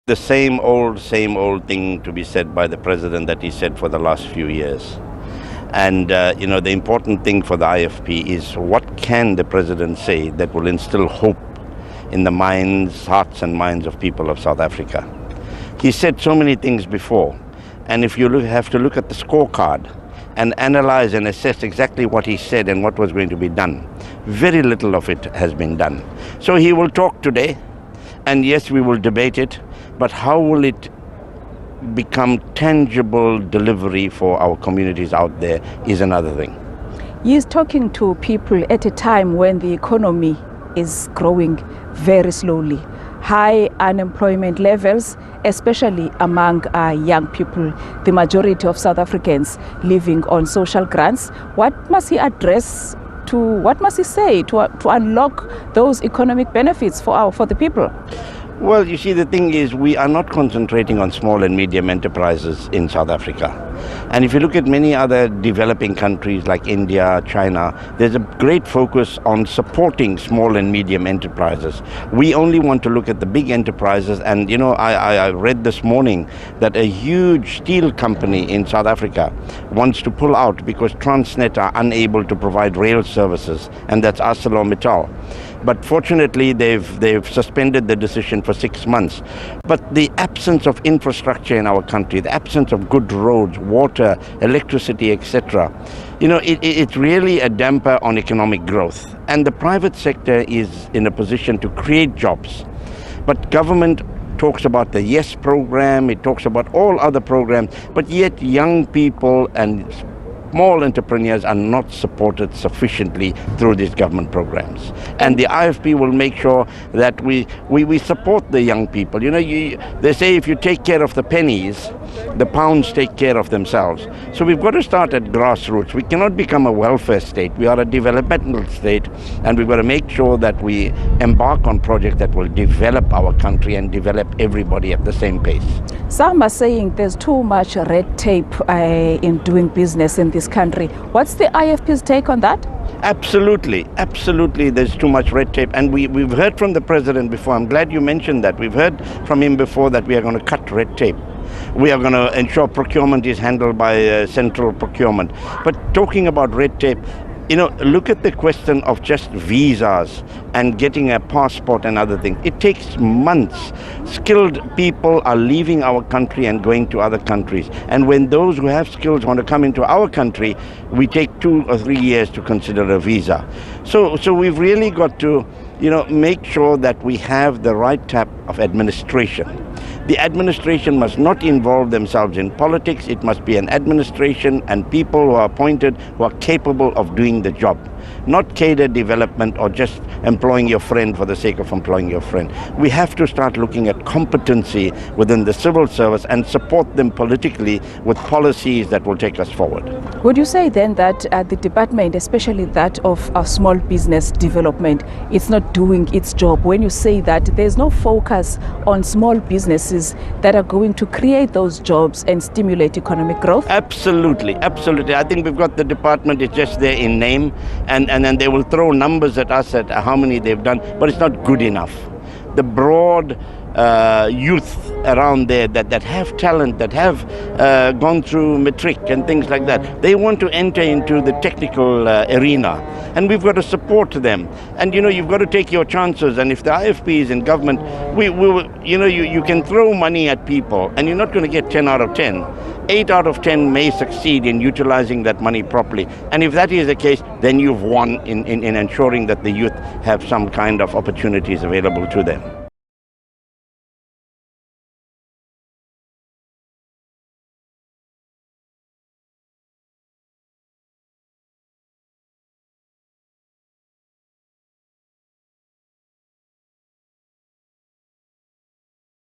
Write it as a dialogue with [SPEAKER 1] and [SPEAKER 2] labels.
[SPEAKER 1] The same old thing to be said by the president that he said for the last few years. And, the important thing for the IFP is what can the president say that will instill hope in the hearts and minds of people of South Africa. He said so many things before, and if you have to look at the scorecard and analyze and assess exactly what he said and what was going to be done, very little of it has been done. So he will talk today, and yes, we will debate it, but how will it become tangible delivery for our communities out there is another thing.
[SPEAKER 2] He's talking to people at a time when the economy is growing very slowly. High unemployment levels, especially among young people, the majority of South Africans living on social grants. What must he address what must he say to unlock those economic benefits for the people?
[SPEAKER 1] Well, you see, the thing is, we are not concentrating on small and medium enterprises in South Africa. And if you look at many other developing countries like India, China, there's a great focus on supporting small and medium enterprises. We only want to look at the big enterprises. And, I read this morning that a huge steel company in South Africa wants to pull out because Transnet are unable to provide rail services, and that's ArcelorMittal. But fortunately, they've suspended the decision for 6 months. But the absence of infrastructure in our country, the absence of good roads, water, electricity, etc., it's really a damper on economic growth. And the private sector is in a position to create jobs. But government talks about the YES program, it talks about all other programs, but yet young people and small entrepreneurs are not supported sufficiently through these government programs. And the IFP will make sure that we support the young people. They say if you take care of the pennies, the pounds take care of themselves. So we've got to start at grassroots. We cannot become a welfare state. We are a developmental state, and we've got to make sure that we embark on projects that will develop our country and develop everybody at the same pace.
[SPEAKER 2] Some are saying there's too much red tape in doing business in this country. What's the IFP's take on that?
[SPEAKER 1] Absolutely, there's too much red tape. And we've heard from the president before. I'm glad you mentioned that. We've heard from him before that we are going to cut red tape. We are going to ensure procurement is handled by central procurement. But talking about red tape, look at the question of just visas and getting a passport and other things. It takes months. Skilled people are leaving our country and going to other countries. And when those who have skills want to come into our country, we take 2 or 3 years to consider a visa. So we've really got to, make sure that we have the right type of administration. The administration must not involve themselves in politics. It must be an administration and people who are appointed who are capable of doing the job, not cadre development or just employing your friend for the sake of employing your friend. We have to start looking at competency within the civil service and support them politically with policies that will take us forward.
[SPEAKER 2] Would you say then that the department, especially that of small business development, it's not doing its job when you say that there's no focus on small businesses that are going to create those jobs and stimulate economic growth?
[SPEAKER 1] Absolutely. I think we've got the department, it's just there in name, and then they will throw numbers at us at how many they've done, but it's not good enough. The broad youth around there that have talent, that have gone through matric and things like that, they want to enter into the technical arena, and we've got to support them. And you've got to take your chances. And if the IFP is in government, you can throw money at people and you're not going to get 10 out of 10. 8 out of 10 may succeed in utilizing that money properly. And if that is the case, then you've won in ensuring that the youth have some kind of opportunities available to them.